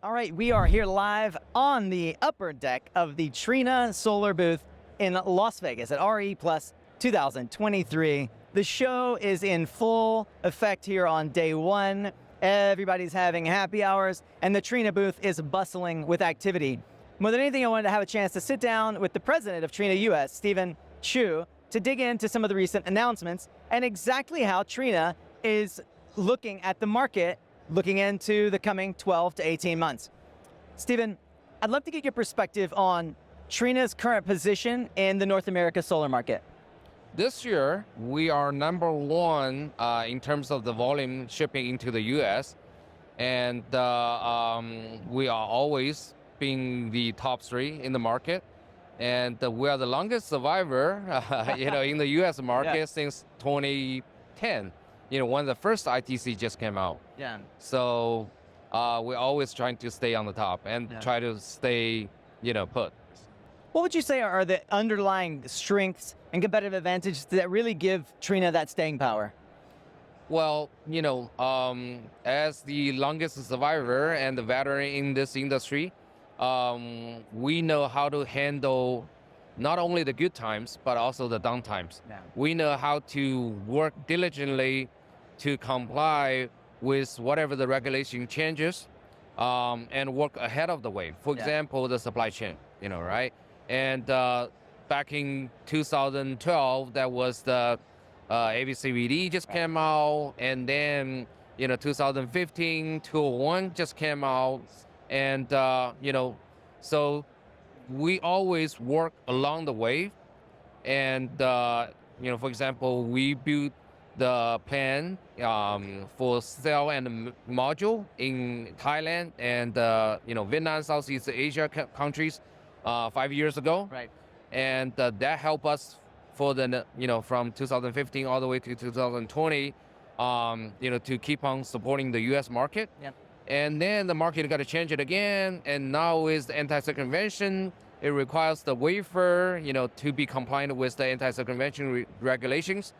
All right, we are here live on the upper deck of the Trina Solar booth in Las Vegas at RE Plus 2023. The show is in full effect here on day one. Everybody's having happy hours, and the Trina booth is bustling with activity. More than anything, I wanted to have a chance to sit down with the president of Trina US, Steven Zhu, to dig into some of the recent announcements and exactly how Trina is looking at the market, looking into the coming 12 to 18 months. Steven, I'd love to get your perspective on Trina's current position in the North America solar market. This year, we are number one in terms of the volume shipping into the US. And we are always being the top three in the market. And we are the longest survivor, in the US market since 2010. When the first ITC just came out. Yeah. So we're always trying to stay on the top and try to stay, put. What would you say are the underlying strengths and competitive advantages that really give Trina that staying power? Well, as the longest survivor and the veteran in this industry, we know how to handle not only the good times, but also the down times. Yeah. We know how to work diligently to comply with whatever the regulation changes, and work ahead of the wave. For example, the supply chain, right? And back in 2012, that was the ABCVD just came out, and then 2015, 201 just came out, and so we always work along the way. And for example, we built the plan for cell and module in Thailand and Vietnam, Southeast Asia countries 5 years ago. Right. And that helped us for the from 2015 all the way to 2020 to keep on supporting the U.S. market. Yep. And then the market got to change it again, and now with the anti-circumvention, it requires the wafer to be compliant with the anti-circumvention regulations.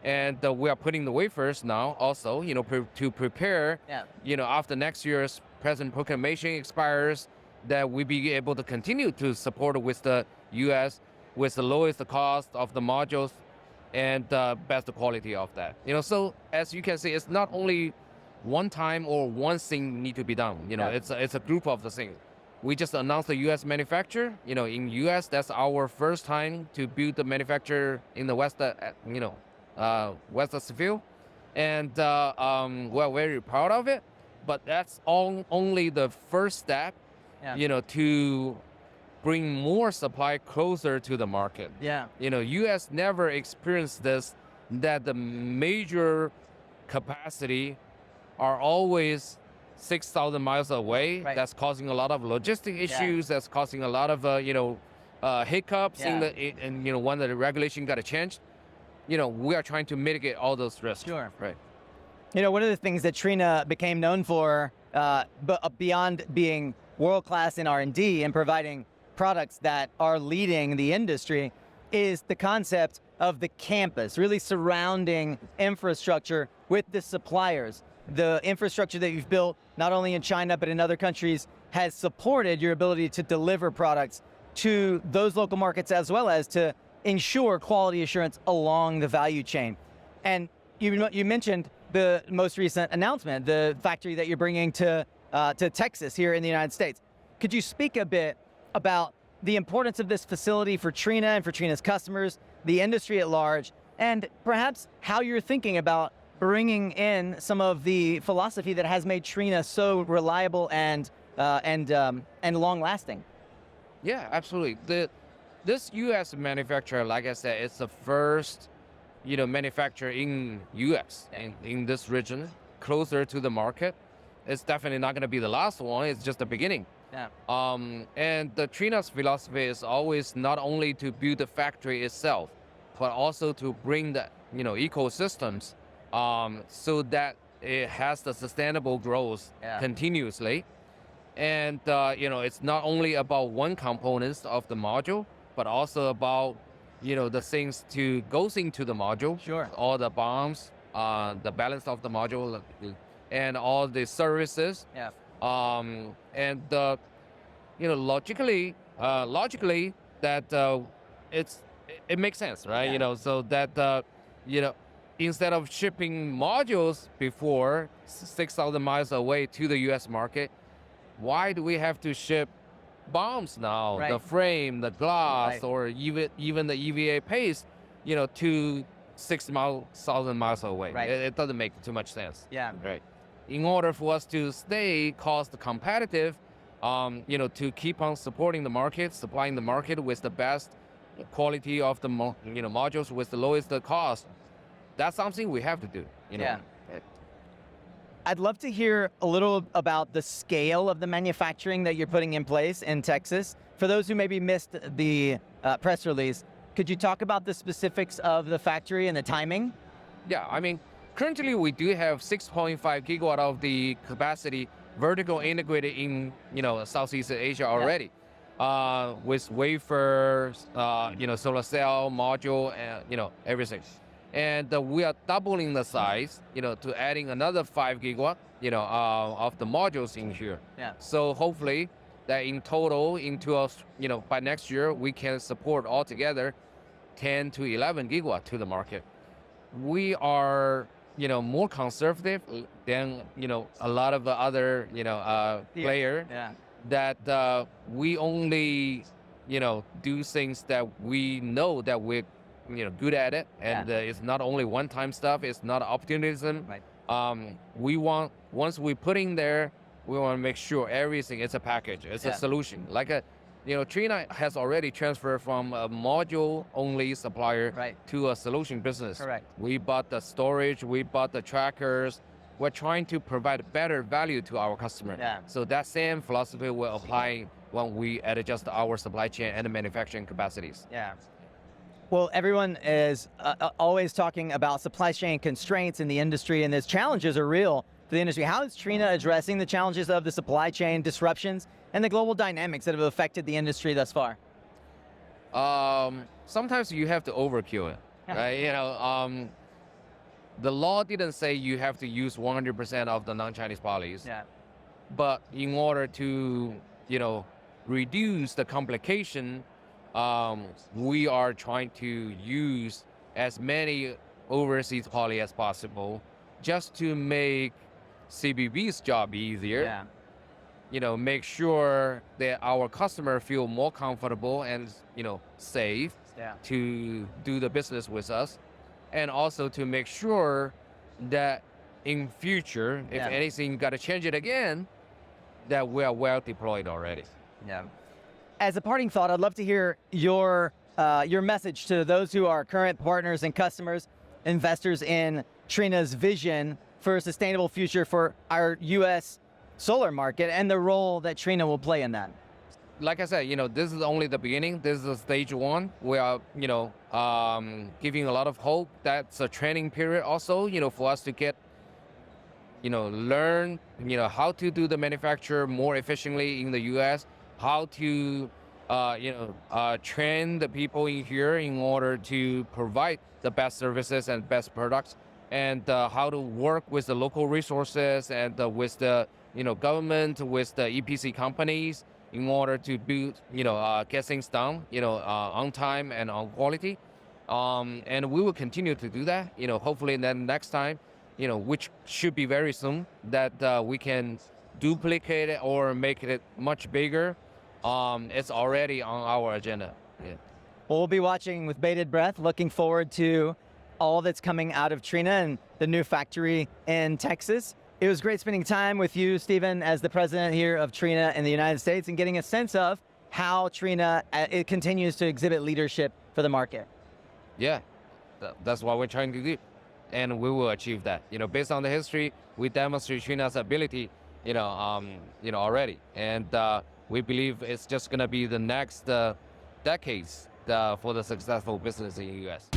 And we are putting the wafers now also, to prepare, after next year's President proclamation expires, that we be able to continue to support with the U.S. with the lowest cost of the modules and best quality of that. So as you can see, it's not only one time or one thing need to be done. It's a group of the things. We just announced the U.S. manufacturer. In U.S., that's our first time to build the manufacturer in the West, Western and we're very proud of it. But that's only the first step, to bring more supply closer to the market. Yeah. U.S. never experienced this, that the major capacity are always 6,000 miles away. Right. That's causing a lot of logistic issues. That's causing a lot of hiccups in when the regulation got changed. We are trying to mitigate all those risks. Sure. Right. One of the things that Trina became known for, but beyond being world-class in R&D and providing products that are leading the industry, is the concept of the campus, really surrounding infrastructure with the suppliers. The infrastructure that you've built, not only in China, but in other countries, has supported your ability to deliver products to those local markets, as well as to ensure quality assurance along the value chain. And you mentioned the most recent announcement, the factory that you're bringing to Texas here in the United States. Could you speak a bit about the importance of this facility for Trina and for Trina's customers, the industry at large, and perhaps how you're thinking about bringing in some of the philosophy that has made Trina so reliable and long-lasting? Yeah, absolutely. This U.S. manufacturer, like I said, it's the first, manufacturer in U.S. in this region, closer to the market. It's definitely not going to be the last one. It's just the beginning. Yeah. And the Trina's philosophy is always not only to build the factory itself, but also to bring the ecosystems, so that it has the sustainable growth continuously. And it's not only about one component of the module, but also about the things to goes into the module. Sure. All the bombs, the balance of the module, and all the services. Yeah. And logically, that it makes sense, right? Yeah. So that instead of shipping modules before 6,000 miles away to the U.S. market, why do we have to ship bombs now? Right. The frame, the glass, Right. or even the EVA paste, to 6,000 miles away. Right. It doesn't make too much sense. Yeah. Right. In order for us to stay cost competitive, to keep on supporting the market, supplying the market with the best quality of the modules with the lowest cost, that's something we have to do. Yeah. I'd love to hear a little about the scale of the manufacturing that you're putting in place in Texas. For those who maybe missed the press release, could you talk about the specifics of the factory and the timing? Yeah, I mean, currently we do have 6.5 gigawatt of the capacity vertical integrated in Southeast Asia already, with wafers, solar cell module, and everything. And we are doubling the size, to adding another 5 gigawatt, of the modules in here. Yeah. So hopefully that in total, by next year, we can support altogether 10 to 11 gigawatt to the market. We are, more conservative than, a lot of the other, player, that we only, do things that we know that we're, good at it. And it's not only one-time stuff, it's not opportunism. Right. We want, once we put in there, we want to make sure everything is a package, it's a solution. Like Trina has already transferred from a module-only supplier to a solution business. Correct. We bought the storage, we bought the trackers. We're trying to provide better value to our customer. Yeah. So that same philosophy will apply when we adjust our supply chain and manufacturing capacities. Yeah. Well, everyone is always talking about supply chain constraints in the industry, and those challenges are real for the industry. How is Trina addressing the challenges of the supply chain disruptions and the global dynamics that have affected the industry thus far? Sometimes you have to overkill it, right? The law didn't say you have to use 100% of the non-Chinese polys. Yeah. But in order to, reduce the complication, we are trying to use as many overseas poly as possible just to make CBB's job easier. Yeah. Make sure that our customer feel more comfortable and, safe to do the business with us. And also to make sure that in future, if anything got to change it again, that we are well deployed already. Yeah. As a parting thought, I'd love to hear your message to those who are current partners and customers, investors in Trina's vision for a sustainable future for our U.S. solar market and the role that Trina will play in that. Like I said, this is only the beginning. This is stage one. We are, giving a lot of hope. That's a training period also, for us to get, learn, how to do the manufacture more efficiently in the U.S., how to, train the people in here in order to provide the best services and best products, and how to work with the local resources and with the, government, with the EPC companies, in order to build, get things done, on time and on quality. And we will continue to do that, hopefully then next time, which should be very soon, that we can duplicate it or make it much bigger. It's already on our agenda. Yeah. Well, we'll be watching with bated breath, looking forward to all that's coming out of Trina and the new factory in Texas. It was great spending time with you, Steven, as the president here of Trina in the United States, and getting a sense of how Trina it continues to exhibit leadership for the market. Yeah, that's what we're trying to do, and we will achieve that. Based on the history, we demonstrate Trina's ability, already, and we believe it's just going to be the next decades for the successful business in the U.S.